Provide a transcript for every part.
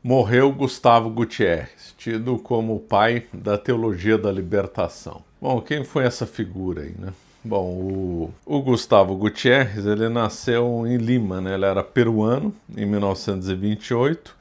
Morreu Gustavo Gutierrez, tido como o pai da teologia da libertação. Bom, quem foi essa figura aí, né? Bom, o Gustavo Gutierrez, ele nasceu em Lima, né? Ele era peruano, em 1928,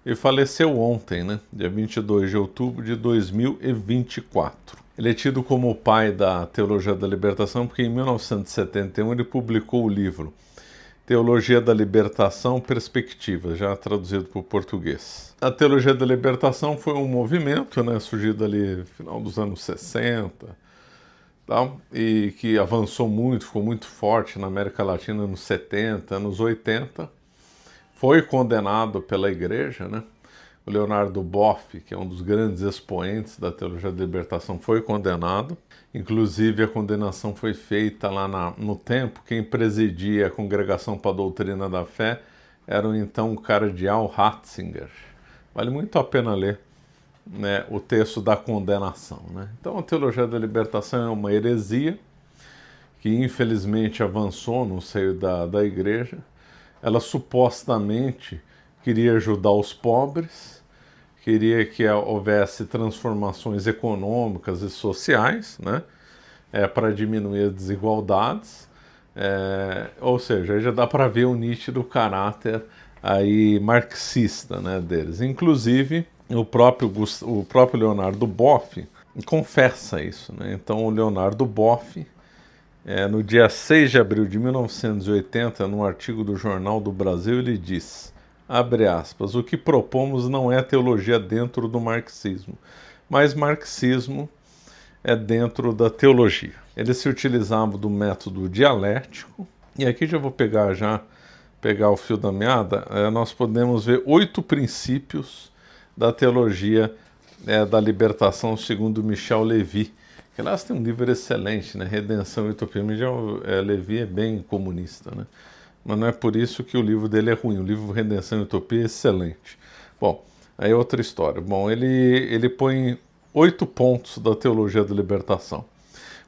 e faleceu ontem, né? Dia 22 de outubro de 2024. Ele é tido como o pai da teologia da libertação porque em 1971 ele publicou o livro Teologia da Libertação, Perspectivas, já traduzido para o português. A Teologia da Libertação foi um movimento, né, surgido ali no final dos anos 60, tal, e que avançou muito, ficou muito forte na América Latina nos 70, anos 80. Foi condenado pela igreja, né? O Leonardo Boff, que é um dos grandes expoentes da teologia da libertação, foi condenado. Inclusive, a condenação foi feita lá no tempo. Quem presidia a Congregação para a Doutrina da Fé era o então cardeal Ratzinger. Vale muito a pena ler, né, o texto da condenação, né? Então, a teologia da libertação é uma heresia que, infelizmente, avançou no seio da igreja. Ela supostamente queria ajudar os pobres, queria que houvesse transformações econômicas e sociais, né, para diminuir as desigualdades, ou seja, aí já dá para ver o nítido caráter aí marxista, né, deles. Inclusive, o próprio Leonardo Boff confessa isso, né? Então, o Leonardo Boff, no dia 6 de abril de 1980, num artigo do Jornal do Brasil, ele diz, abre aspas, o que propomos não é teologia dentro do marxismo, mas marxismo é dentro da teologia. Ele se utilizava do método dialético, e aqui já vou pegar o fio da meada, nós podemos ver 8 princípios da teologia da libertação segundo Michel Levy, que aliás tem um livro excelente, né? Redenção e Utopia. Levy é bem comunista, né? Mas não é por isso que o livro dele é ruim. O livro Redenção e Utopia é excelente. Bom, aí é outra história. Bom, ele põe 8 pontos da teologia da libertação.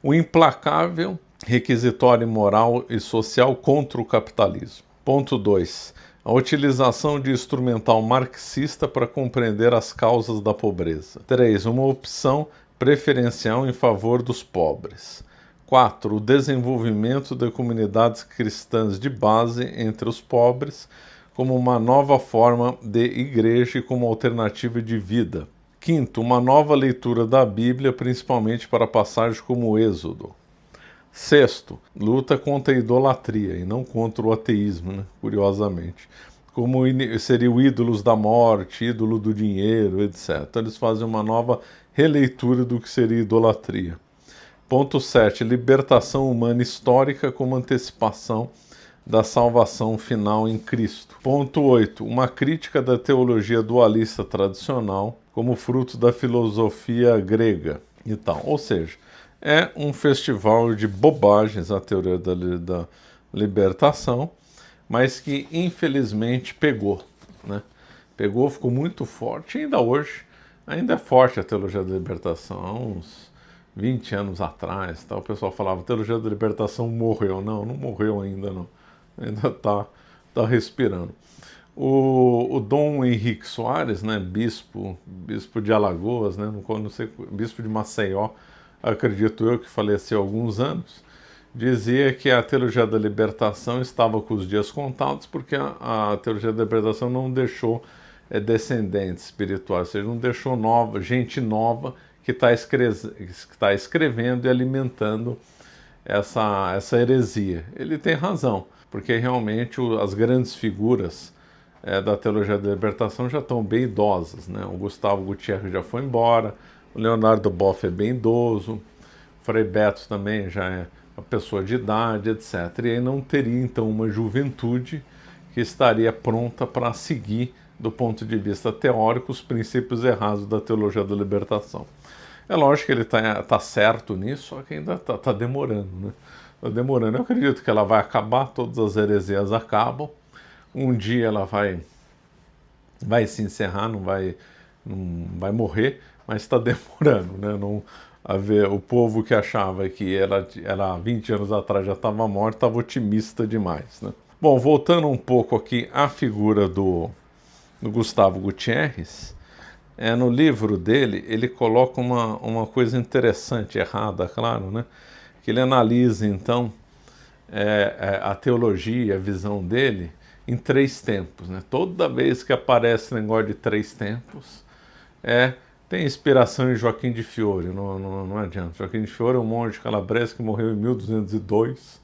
O implacável requisitório moral e social contra o capitalismo. Ponto 2. A utilização de instrumental marxista para compreender as causas da pobreza. 3. Uma opção preferencial em favor dos pobres. 4. O desenvolvimento de comunidades cristãs de base entre os pobres como uma nova forma de igreja e como alternativa de vida. 5. Uma nova leitura da Bíblia, principalmente para passagens como o Êxodo. 6. Luta contra a idolatria e não contra o ateísmo, né? Curiosamente. Como seria o ídolos da morte, ídolo do dinheiro, etc. Então, eles fazem uma nova releitura do que seria idolatria. Ponto 7. Libertação humana histórica como antecipação da salvação final em Cristo. Ponto 8. Uma crítica da teologia dualista tradicional como fruto da filosofia grega e tal. Ou seja, é um festival de bobagens a teoria da libertação, mas que infelizmente pegou, né? Pegou, ficou muito forte, e ainda hoje, ainda é forte a teologia da libertação. Há uns 20 anos atrás, tá, o pessoal falava, a teologia da libertação morreu. Não morreu ainda não. Ainda tá respirando. O Dom Henrique Soares, né, bispo de Alagoas, né, não sei, bispo de Maceió, acredito eu, que faleceu há alguns anos, dizia que a teologia da libertação estava com os dias contados porque a teologia da libertação não deixou descendentes espirituais, ou seja, não deixou gente nova que está escrevendo e alimentando essa heresia. Ele tem razão, porque realmente as grandes figuras da teologia da libertação já estão bem idosas, né? O Gustavo Gutierrez já foi embora, o Leonardo Boff é bem idoso, o Frei Beto também já é uma pessoa de idade, etc. E aí não teria, então, uma juventude que estaria pronta para seguir, do ponto de vista teórico, os princípios errados da teologia da libertação. É lógico que ele tá certo nisso, só que ainda tá demorando, né? Tá demorando. Eu acredito que ela vai acabar, todas as heresias acabam. Um dia ela vai se encerrar, não vai morrer, mas está demorando, né? O povo que achava que ela 20 anos atrás já estava morta, estava otimista demais, né? Bom, voltando um pouco aqui à figura do do Gustavo Gutierrez, no livro dele, ele coloca uma coisa interessante, errada, claro, né? Que ele analisa, então, a teologia, a visão dele, em 3 tempos, né? Toda vez que aparece o negócio de 3 tempos, tem inspiração em Joaquim de Fiore, não adianta. Joaquim de Fiore é um monge calabrese que morreu em 1202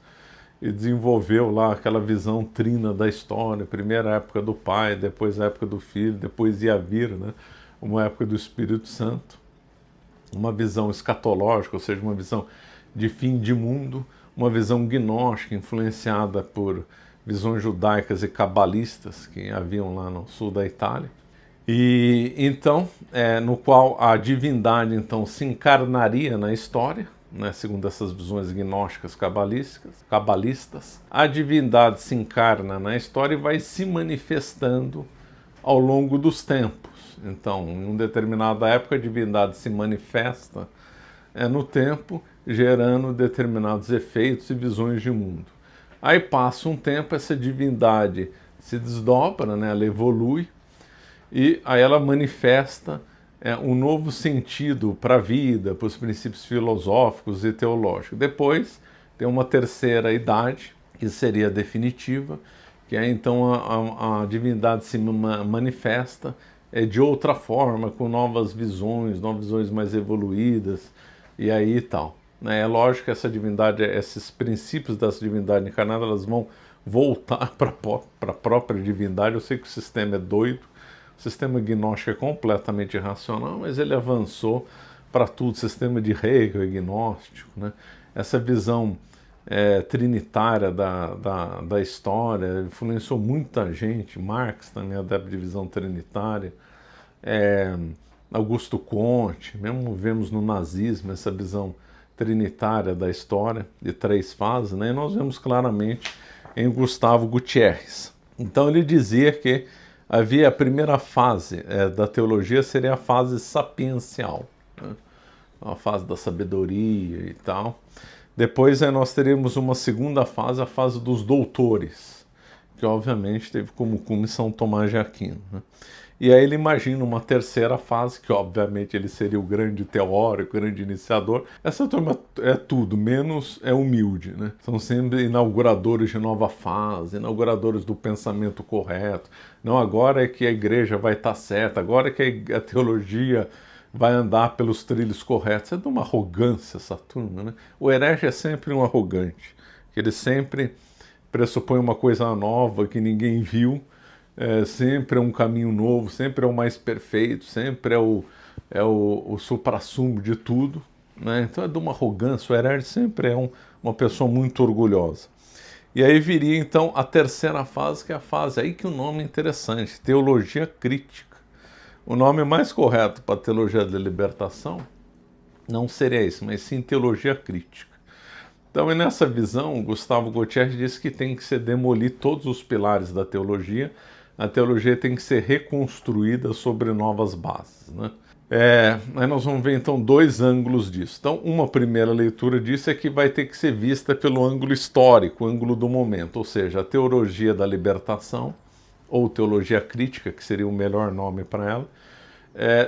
e desenvolveu lá aquela visão trina da história, primeira época do Pai, depois a época do Filho, depois ia vir, né, uma época do Espírito Santo, uma visão escatológica, ou seja, uma visão de fim de mundo, uma visão gnóstica influenciada por visões judaicas e cabalistas que haviam lá no sul da Itália. E então, no qual a divindade então se encarnaria na história, né, segundo essas visões gnósticas cabalistas, a divindade se encarna na história e vai se manifestando ao longo dos tempos. Então, em uma determinada época, a divindade se manifesta no tempo, gerando determinados efeitos e visões de mundo. Aí passa um tempo, essa divindade se desdobra, né, ela evolui, e aí ela manifesta um novo sentido para a vida, para os princípios filosóficos e teológicos. Depois tem uma terceira idade, que seria definitiva, que é então a divindade se manifesta de outra forma, com novas visões mais evoluídas, e aí e tal. É lógico que essa divindade, esses princípios dessa divindade encarnada, elas vão voltar para a própria divindade. Eu sei que o sistema é doido, o sistema gnóstico é completamente irracional, mas ele avançou para tudo, sistema de Hegel é gnóstico, né? Essa visão trinitária da história influenciou muita gente. Marx também é adepto de visão trinitária, Augusto Comte, mesmo vemos no nazismo essa visão trinitária da história, de 3 fases, né? E nós vemos claramente em Gustavo Gutierrez. Então ele dizia que havia a primeira fase da teologia, seria a fase sapiencial, né? A fase da sabedoria e tal. Depois nós teríamos uma segunda fase, a fase dos doutores, que obviamente teve como cume São Tomás de Aquino, né? E aí ele imagina uma terceira fase, que obviamente ele seria o grande teórico, o grande iniciador. Essa turma é tudo, menos humilde, né? São sempre inauguradores de nova fase, inauguradores do pensamento correto. Não, agora é que a igreja vai estar certa, agora é que a teologia vai andar pelos trilhos corretos. É de uma arrogância essa turma, né? O herege é sempre um arrogante, que ele sempre pressupõe uma coisa nova que ninguém viu, sempre é um caminho novo, sempre é o mais perfeito, sempre é o suprassumo de tudo, né? Então é de uma arrogância. O herege sempre é uma pessoa muito orgulhosa. E aí viria então a terceira fase, que é a fase aí que o nome é interessante, teologia crítica. O nome mais correto para a teologia da libertação não seria esse, mas sim teologia crítica. Então, nessa visão, Gustavo Gutierrez diz que tem que se demolir todos os pilares da teologia. A teologia tem que ser reconstruída sobre novas bases, né? Aí nós vamos ver então 2 ângulos disso. Então, uma primeira leitura disso é que vai ter que ser vista pelo ângulo histórico, o ângulo do momento, ou seja, a teologia da libertação, ou teologia crítica, que seria o melhor nome para ela,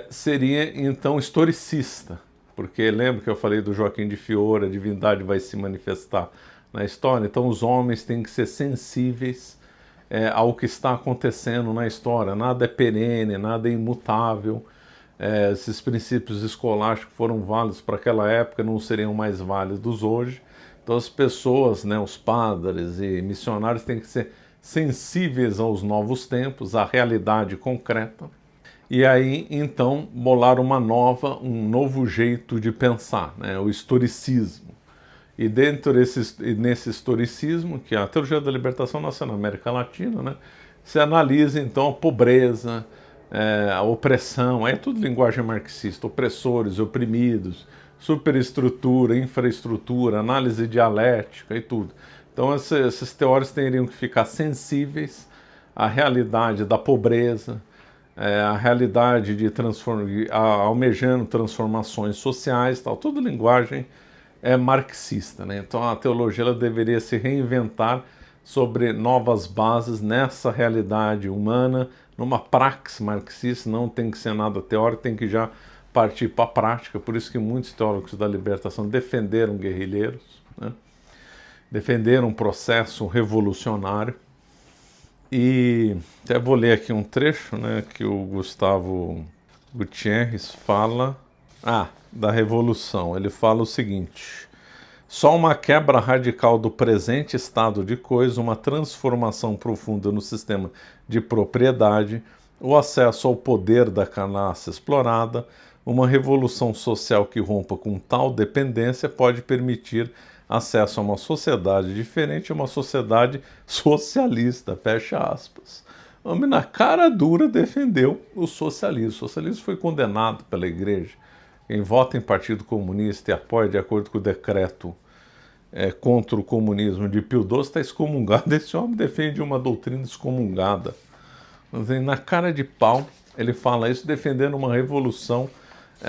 seria então historicista, porque lembra que eu falei do Joaquim de Fiore, a divindade vai se manifestar na história, então os homens têm que ser sensíveis ao que está acontecendo na história. Nada é perene, nada é imutável. Esses princípios escolásticos foram válidos para aquela época, não seriam mais válidos hoje. Então as pessoas, né, os padres e missionários têm que ser sensíveis aos novos tempos, à realidade concreta. E aí, então, bolar um novo jeito de pensar, né, o historicismo. E nesse historicismo, que a teologia da libertação nasceu na América Latina, né, se analisa então a pobreza, a opressão, aí é tudo linguagem marxista, opressores, oprimidos, superestrutura, infraestrutura, análise dialética e tudo. Então esses teóricos teriam que ficar sensíveis à realidade da pobreza, à realidade de almejando transformações sociais, tal, tudo linguagem marxista, né? Então a teologia ela deveria se reinventar sobre novas bases nessa realidade humana, numa praxis marxista. Não tem que ser nada teórico, tem que já partir para a prática. Por isso que muitos teóricos da libertação defenderam guerrilheiros, né? Defenderam um processo revolucionário. E até vou ler aqui um trecho, né, que o Gustavo Gutierrez fala da revolução. Ele fala o seguinte: só uma quebra radical do presente estado de coisas, uma transformação profunda no sistema de propriedade, o acesso ao poder da classe explorada, uma revolução social que rompa com tal dependência pode permitir acesso a uma sociedade diferente, uma sociedade socialista, fecha aspas. O homem na cara dura defendeu o socialismo. O socialismo foi condenado pela igreja. Quem vota em Partido Comunista e apoia de acordo com o decreto contra o comunismo de Pio XII está excomungado. Esse homem defende uma doutrina excomungada. Na cara de pau, ele fala isso defendendo uma revolução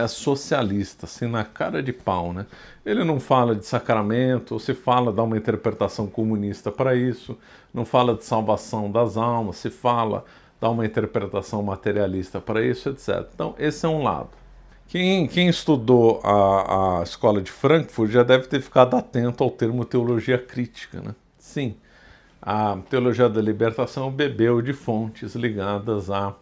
socialista, assim, na cara de pau, né? Ele não fala de sacramento, ou se fala, dá uma interpretação comunista para isso, não fala de salvação das almas, se fala, dá uma interpretação materialista para isso, etc. Então, esse é um lado. Quem estudou a escola de Frankfurt já deve ter ficado atento ao termo teologia crítica, né? Sim, a teologia da libertação bebeu de fontes ligadas à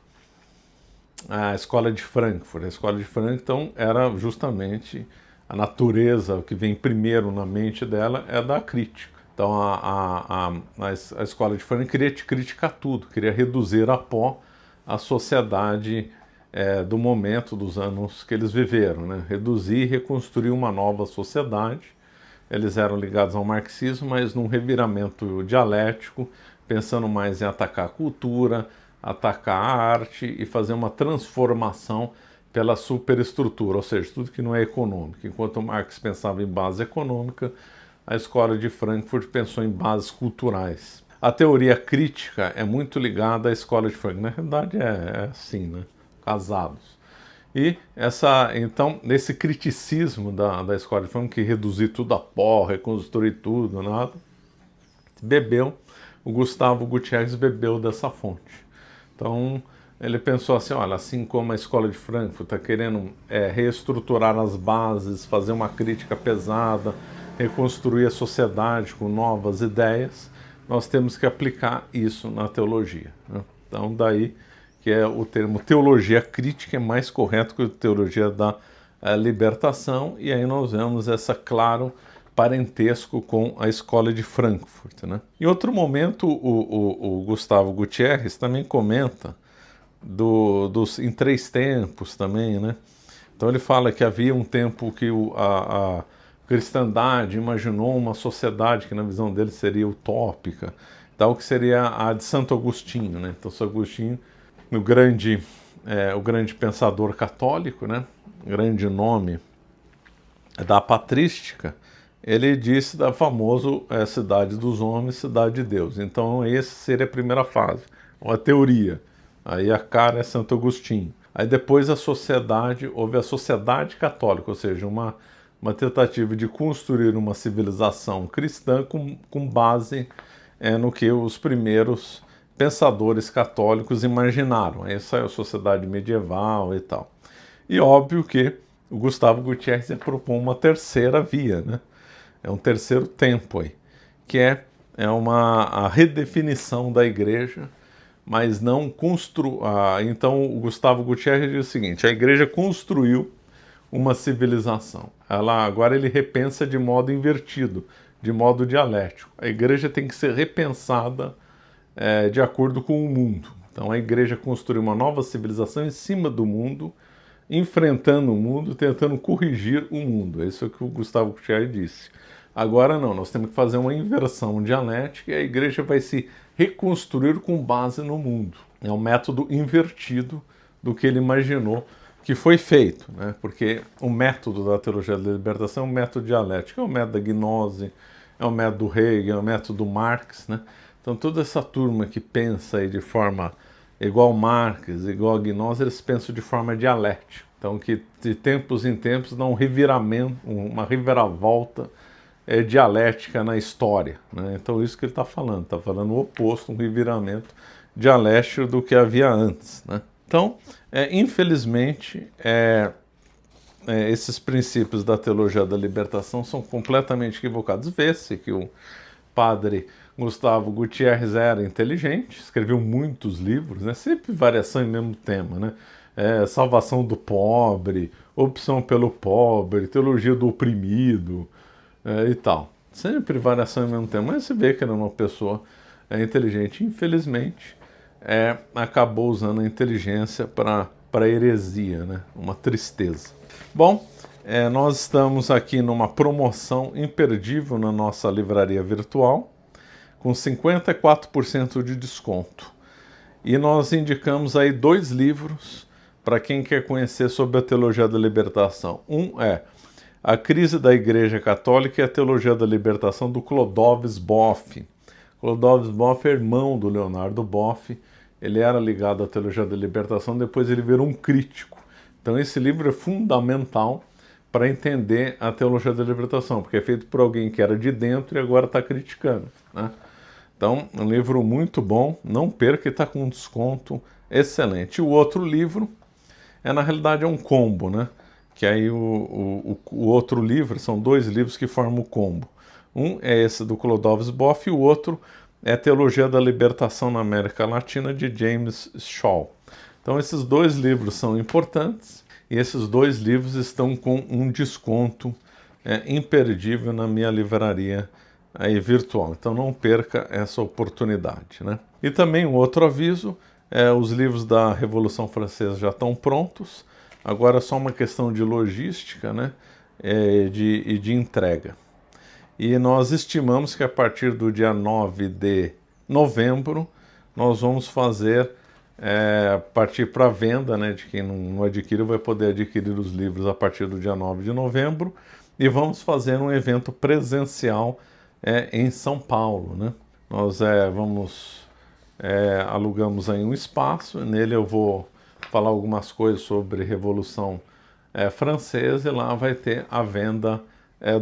escola de Frankfurt. A escola de Frankfurt, então, era justamente a natureza, o que vem primeiro na mente dela é da crítica. Então, a escola de Frankfurt queria criticar tudo, queria reduzir a pó a sociedade do momento, dos anos que eles viveram, né? Reduzir e reconstruir uma nova sociedade. Eles eram ligados ao marxismo, mas num reviramento dialético, pensando mais em atacar a cultura, atacar a arte e fazer uma transformação pela superestrutura, ou seja, tudo que não é econômico. Enquanto Marx pensava em base econômica, a escola de Frankfurt pensou em bases culturais. A teoria crítica é muito ligada à escola de Frankfurt. Na realidade é assim, né? Casados. E então, nesse criticismo da escola de Frankfurt, que reduzir tudo a pó, reconstruir tudo, nada, o Gustavo Gutierrez bebeu dessa fonte. Então, ele pensou assim, olha, assim como a escola de Frankfurt está querendo reestruturar as bases, fazer uma crítica pesada, reconstruir a sociedade com novas ideias, nós temos que aplicar isso na teologia, né? Então, daí que o termo teologia crítica é mais correto que a teologia da libertação, e aí nós vemos claro parentesco com a escola de Frankfurt, né? Em outro momento, o Gustavo Gutierrez também comenta em três tempos também, né? Então ele fala que havia um tempo que a cristandade imaginou uma sociedade que na visão dele seria utópica, tal que seria a de Santo Agostinho, né? Então Santo Agostinho, o grande pensador católico, né? Grande nome da patrística, ele disse da famosa cidade dos homens, cidade de Deus. Então essa seria a primeira fase, uma teoria. Aí a cara é Santo Agostinho. Aí depois houve a sociedade católica, ou seja, uma tentativa de construir uma civilização cristã com base no que os primeiros pensadores católicos imaginaram. Essa é a sociedade medieval e tal. E óbvio que o Gustavo Gutierrez propõe uma terceira via, né? É um terceiro tempo aí, que é a redefinição da igreja, mas não então o Gustavo Gutierrez diz o seguinte: a igreja construiu uma civilização. Agora ele repensa de modo invertido, de modo dialético. A igreja tem que ser repensada de acordo com o mundo. Então a igreja construiu uma nova civilização em cima do mundo, enfrentando o mundo, tentando corrigir o mundo. Isso é o que o Gustavo Gutierrez disse. Agora não, nós temos que fazer uma inversão dialética e a igreja vai se reconstruir com base no mundo. É um método invertido do que ele imaginou que foi feito, né? Porque o método da teologia da libertação é um método dialético, é o método da gnose, é o método do Hegel, é o método do Marx, né? Então toda essa turma que pensa aí de forma igual Marx, igual a gnose, eles pensam de forma dialética. Então que de tempos em tempos dá um reviramento, uma reviravolta dialética na história, né? Então isso que ele está falando o oposto, um reviramento dialético do que havia antes, né? Então, infelizmente, esses princípios da teologia da libertação são completamente equivocados. Vê-se que o padre Gustavo Gutierrez era inteligente, escreveu muitos livros, né? Sempre variação em mesmo tema, né? Salvação do pobre, opção pelo pobre, teologia do oprimido e tal. Sempre variação em mesmo tema, mas você vê que ele é uma pessoa inteligente. Infelizmente, acabou usando a inteligência para heresia, né? Uma tristeza. Bom, nós estamos aqui numa promoção imperdível na nossa livraria virtual, com 54% de desconto. E nós indicamos aí 2 livros para quem quer conhecer sobre a teologia da libertação. Um é A Crise da Igreja Católica e a Teologia da Libertação, do Clodovis Boff. Clodovis Boff é irmão do Leonardo Boff, ele era ligado à teologia da libertação, depois ele virou um crítico. Então esse livro é fundamental para entender a teologia da libertação, porque é feito por alguém que era de dentro e agora está criticando, né? Então, um livro muito bom, não perca, e está com um desconto excelente. O outro livro na realidade, um combo, né? Que aí o outro livro, são 2 livros que formam o combo. Um é esse do Clodovis Boff e o outro é Teologia da Libertação na América Latina, de James Shaw. Então, esses 2 livros são importantes e esses 2 livros estão com um desconto imperdível na minha livraria aí virtual. Então, não perca essa oportunidade, né? E também um outro aviso, os livros da Revolução Francesa já estão prontos, agora é só uma questão de logística, né? E de entrega. E nós estimamos que a partir do dia 9 de novembro nós vamos fazer partir para a venda, né? De quem não adquiriu vai poder adquirir os livros a partir do dia 9 de novembro, e vamos fazer um evento presencial em São Paulo, né? Nós alugamos aí um espaço, nele eu vou falar algumas coisas sobre Revolução Francesa, e lá vai ter a venda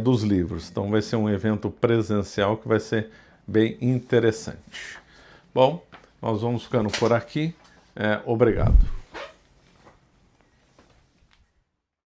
dos livros. Então vai ser um evento presencial que vai ser bem interessante. Bom, nós vamos ficando por aqui. Obrigado.